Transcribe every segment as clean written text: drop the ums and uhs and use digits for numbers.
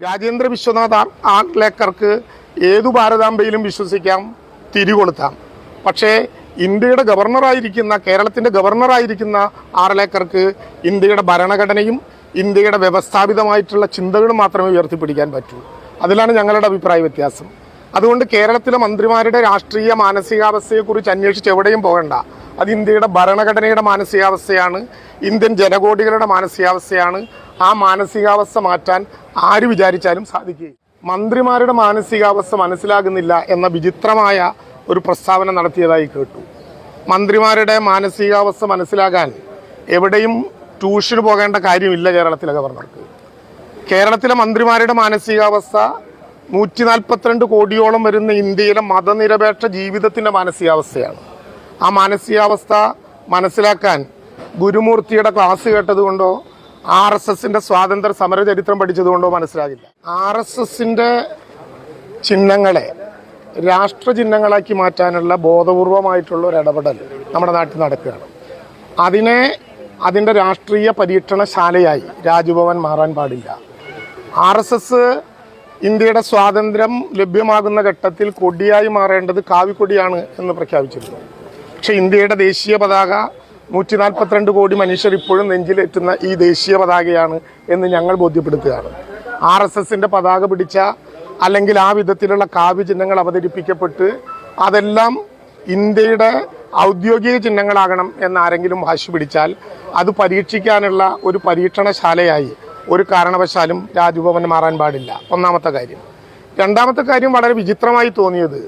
രാജേന്ദ്ര വിശ്വനാഥ് ആർലേക്കർക്ക് ഏതു ഭാരതാംബയിലും വിശ്വസിക്കാം, തിരികൊളുത്താം. പക്ഷേ ഇന്ത്യയുടെ ഗവർണറായിരിക്കുന്ന, കേരളത്തിൻ്റെ ഗവർണറായിരിക്കുന്ന ആർലേക്കർക്ക് ഇന്ത്യയുടെ ഭരണഘടനയും ഇന്ത്യയുടെ വ്യവസ്ഥാപിതമായിട്ടുള്ള ചിന്തകളും മാത്രമേ ഉയർത്തിപ്പിടിക്കാൻ പറ്റൂ. അതിലാണ് ഞങ്ങളുടെ അഭിപ്രായ വ്യത്യാസം. അതുകൊണ്ട് കേരളത്തിലെ മന്ത്രിമാരുടെ രാഷ്ട്രീയ മാനസികാവസ്ഥയെക്കുറിച്ച് അന്വേഷിച്ച് എവിടെയും പോകണ്ട. അത് ഇന്ത്യയുടെ ഭരണഘടനയുടെ മാനസികാവസ്ഥയാണ്, ഇന്ത്യൻ ജനകോടികളുടെ മാനസികാവസ്ഥയാണ്. ആ മാനസികാവസ്ഥ മാറ്റാൻ ആര് വിചാരിച്ചാലും സാധിക്കുകയില്ല. മന്ത്രിമാരുടെ മാനസികാവസ്ഥ മനസ്സിലാകുന്നില്ല എന്ന വിചിത്രമായ ഒരു പ്രസ്താവന നടത്തിയതായി കേട്ടു. മന്ത്രിമാരുടെ മാനസികാവസ്ഥ മനസ്സിലാകാൻ എവിടെയും ട്യൂഷന് പോകേണ്ട കാര്യമില്ല കേരളത്തിലെ ഗവർണർക്ക്. കേരളത്തിലെ മന്ത്രിമാരുടെ മാനസികാവസ്ഥ 142 കോടിയോളം വരുന്ന ഇന്ത്യയിലെ മതനിരപേക്ഷ ജീവിതത്തിൻ്റെ മാനസികാവസ്ഥയാണ്. ആ മാനസികാവസ്ഥ മനസ്സിലാക്കാൻ ഗുരുമൂർത്തിയുടെ ക്ലാസ് കേട്ടതുകൊണ്ടോ RSSന്റെ സ്വാതന്ത്ര്യ സമര ചരിത്രം പഠിച്ചതുകൊണ്ടോ മനസ്സിലാകില്ല. RSSന്റെ ചിഹ്നങ്ങളെ രാഷ്ട്ര ചിഹ്നങ്ങളാക്കി മാറ്റാനുള്ള ബോധപൂർവമായിട്ടുള്ള ഒരു ഇടപെടൽ നമ്മുടെ നാട്ടിൽ നടക്കുകയാണ്. അതിൻ്റെ രാഷ്ട്രീയ പരീക്ഷണശാലയായി രാജ്ഭവൻ മാറാൻ പാടില്ല. RSS ഇന്ത്യയുടെ സ്വാതന്ത്ര്യം ലഭ്യമാകുന്ന ഘട്ടത്തിൽ കൊടിയായി മാറേണ്ടത് കാവിക്കൊടിയാണ് എന്ന് പ്രഖ്യാപിച്ചിരുന്നു. പക്ഷെ ഇന്ത്യയുടെ ദേശീയ പതാക 142 കോടി മനുഷ്യർ ഇപ്പോഴും നെഞ്ചിലേറ്റുന്ന ഈ ദേശീയ പതാകയാണ് എന്ന് ഞങ്ങൾ ബോധ്യപ്പെടുത്തുകയാണ്. RSSന്റെ പതാക പിടിച്ച അല്ലെങ്കിൽ ആ വിധത്തിലുള്ള കാവ്യ ചിഹ്നങ്ങൾ അവതരിപ്പിക്കപ്പെട്ട് അതെല്ലാം ഇന്ത്യയുടെ ഔദ്യോഗിക ചിഹ്നങ്ങളാകണം എന്നാരെങ്കിലും വാശി പിടിച്ചാൽ അത് പരീക്ഷിക്കാനുള്ള ഒരു പരീക്ഷണശാലയായി ഒരു കാരണവശാലും രാജ്ഭവൻ മാറാൻ പാടില്ല. ഒന്നാമത്തെ കാര്യം. രണ്ടാമത്തെ കാര്യം, വളരെ വിചിത്രമായി തോന്നിയത്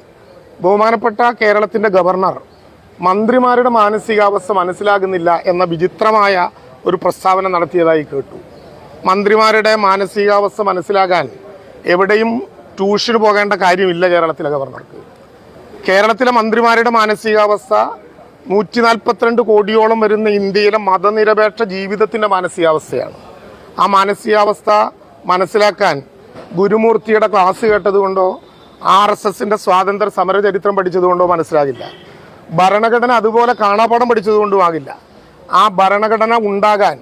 ബഹുമാനപ്പെട്ട കേരളത്തിൻ്റെ ഗവർണർ മന്ത്രിമാരുടെ മാനസികാവസ്ഥ മനസ്സിലാകുന്നില്ല എന്ന വിചിത്രമായ ഒരു പ്രസ്താവന നടത്തിയതായി കേട്ടു. മന്ത്രിമാരുടെ മാനസികാവസ്ഥ മനസ്സിലാകാൻ എവിടെയും ട്യൂഷന് പോകേണ്ട കാര്യമില്ല കേരളത്തിലെ ഗവർണർക്ക്. കേരളത്തിലെ മന്ത്രിമാരുടെ മാനസികാവസ്ഥ 142 കോടിയോളം വരുന്ന ഇന്ത്യയിലെ മതനിരപേക്ഷ ജീവിതത്തിൻ്റെ മാനസികാവസ്ഥയാണ്. ആ മാനസികാവസ്ഥ മനസ്സിലാക്കാൻ ഗുരുമൂർത്തിയുടെ ക്ലാസ് കേട്ടതുകൊണ്ടോ RSSന്റെ സ്വാതന്ത്ര്യ സമര ചരിത്രം പഠിച്ചതുകൊണ്ടോ മനസ്സിലാകില്ല. ഭരണഘടന അതുപോലെ കാണാപ്പാഠം പഠിച്ചതുകൊണ്ടും ആകില്ല. ആ ഭരണഘടന ഉണ്ടാകാൻ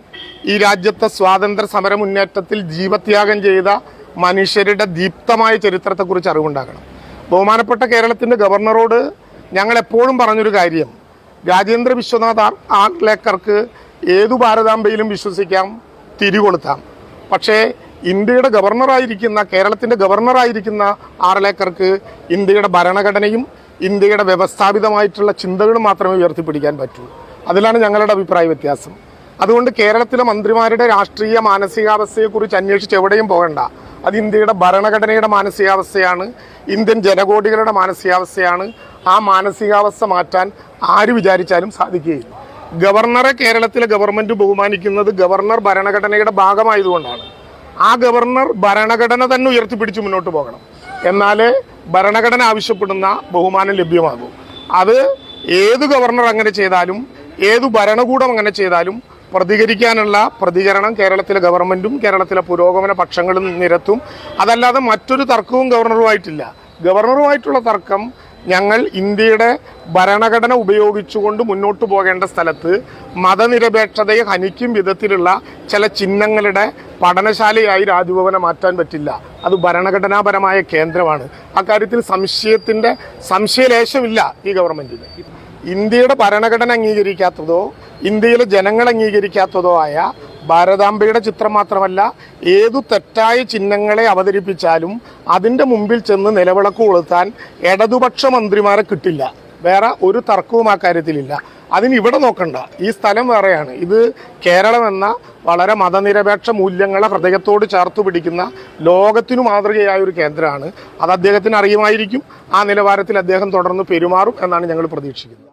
ഈ രാജ്യത്തെ സ്വാതന്ത്ര്യ സമര മുന്നേറ്റത്തിൽ ജീവത്യാഗം ചെയ്ത മനുഷ്യരുടെ ദീപ്തമായ ചരിത്രത്തെക്കുറിച്ച് അറിവുണ്ടാകണം. ബഹുമാനപ്പെട്ട കേരളത്തിൻ്റെ ഗവർണറോട് ഞങ്ങൾ എപ്പോഴും പറഞ്ഞൊരു കാര്യം, രാജേന്ദ്ര വിശ്വനാഥ് ആർലേക്കർക്ക് ഏതു ഭാരതാംബയിലും വിശ്വസിക്കാം, തിരികൊളുത്താം. പക്ഷേ ഇന്ത്യയുടെ ഗവർണറായിരിക്കുന്ന, കേരളത്തിൻ്റെ ഗവർണറായിരിക്കുന്ന ആർലേക്കർക്ക് ഇന്ത്യയുടെ ഭരണഘടനയും ഇന്ത്യയുടെ വ്യവസ്ഥാപിതമായിട്ടുള്ള ചിന്തകളും മാത്രമേ ഉയർത്തിപ്പിടിക്കാൻ പറ്റൂ. അതിലാണ് ഞങ്ങളുടെ അഭിപ്രായ വ്യത്യാസം. അതുകൊണ്ട് കേരളത്തിലെ മന്ത്രിമാരുടെ രാഷ്ട്രീയ മാനസികാവസ്ഥയെക്കുറിച്ച് അന്വേഷിച്ച് എവിടെയും പോകണ്ട. അത് ഇന്ത്യയുടെ ഭരണഘടനയുടെ മാനസികാവസ്ഥയാണ്, ഇന്ത്യൻ ജനകോടികളുടെ മാനസികാവസ്ഥയാണ്. ആ മാനസികാവസ്ഥ മാറ്റാൻ ആര് വിചാരിച്ചാലും സാധിക്കുകയില്ല. ഗവർണറെ കേരളത്തിലെ ഗവൺമെൻറ് ബഹുമാനിക്കുന്നത് ഗവർണർ ഭരണഘടനയുടെ ഭാഗമായതുകൊണ്ടാണ്. ആ ഗവർണർ ഭരണഘടന തന്നെ ഉയർത്തിപ്പിടിച്ച് മുന്നോട്ട് പോകണം. എന്നാലേ ഭരണഘടന ആവശ്യപ്പെടുന്ന ബഹുമാനം ലഭ്യമാകും. അത് ഏത് ഗവർണർ അങ്ങനെ ചെയ്താലും, ഏതു ഭരണകൂടം അങ്ങനെ ചെയ്താലും പ്രതികരിക്കാനുള്ള പ്രതികരണം കേരളത്തിലെ ഗവൺമെൻറ്റും കേരളത്തിലെ പുരോഗമന പക്ഷങ്ങളും നിരത്തും. അതല്ലാതെ മറ്റൊരു തർക്കവും ഗവർണറുമായിട്ടില്ല. ഗവർണറുമായിട്ടുള്ള തർക്കം ഞങ്ങൾ ഇന്ത്യയുടെ ഭരണഘടന ഉപയോഗിച്ചുകൊണ്ട് മുന്നോട്ട് പോകേണ്ട സ്ഥലത്ത് മതനിരപേക്ഷതയെ ഹനിക്കും വിധത്തിലുള്ള ചില ചിഹ്നങ്ങളുടെ പഠനശാലയായി രാജ്ഭവനെ മാറ്റാൻ പറ്റില്ല. അത് ഭരണഘടനാപരമായ കേന്ദ്രമാണ്. അക്കാര്യത്തിൽ സംശയലേശമില്ല ഈ ഗവൺമെൻറ്റിന്. ഇന്ത്യയുടെ ഭരണഘടന അംഗീകരിക്കാത്തതോ ഇന്ത്യയിലെ ജനങ്ങൾ അംഗീകരിക്കാത്തതോ ആയ ഭാരതാംബയുടെ ചിത്രം മാത്രമല്ല, ഏതു തെറ്റായ ചിഹ്നങ്ങളെ അവതരിപ്പിച്ചാലും അതിൻ്റെ മുമ്പിൽ ചെന്ന് നിലവിളക്ക് കൊളുത്താൻ ഇടതുപക്ഷ മന്ത്രിമാരെ കിട്ടില്ല. വേറെ ഒരു തർക്കവും ആ കാര്യത്തിലില്ല. അതിനിവിടെ നോക്കണ്ട, ഈ സ്ഥലം വേറെയാണ്. ഇത് കേരളം എന്ന വളരെ മതനിരപേക്ഷ മൂല്യങ്ങളെ ഹൃദയത്തോട് ചേർത്ത് പിടിക്കുന്ന ലോകത്തിനു മാതൃകയായ ഒരു കേന്ദ്രമാണ്. അത് അദ്ദേഹത്തിന് അറിയുമായിരിക്കും. ആ നിലവാരത്തിൽ അദ്ദേഹം തുടർന്ന് പെരുമാറും എന്നാണ് ഞങ്ങൾ പ്രതീക്ഷിക്കുന്നത്.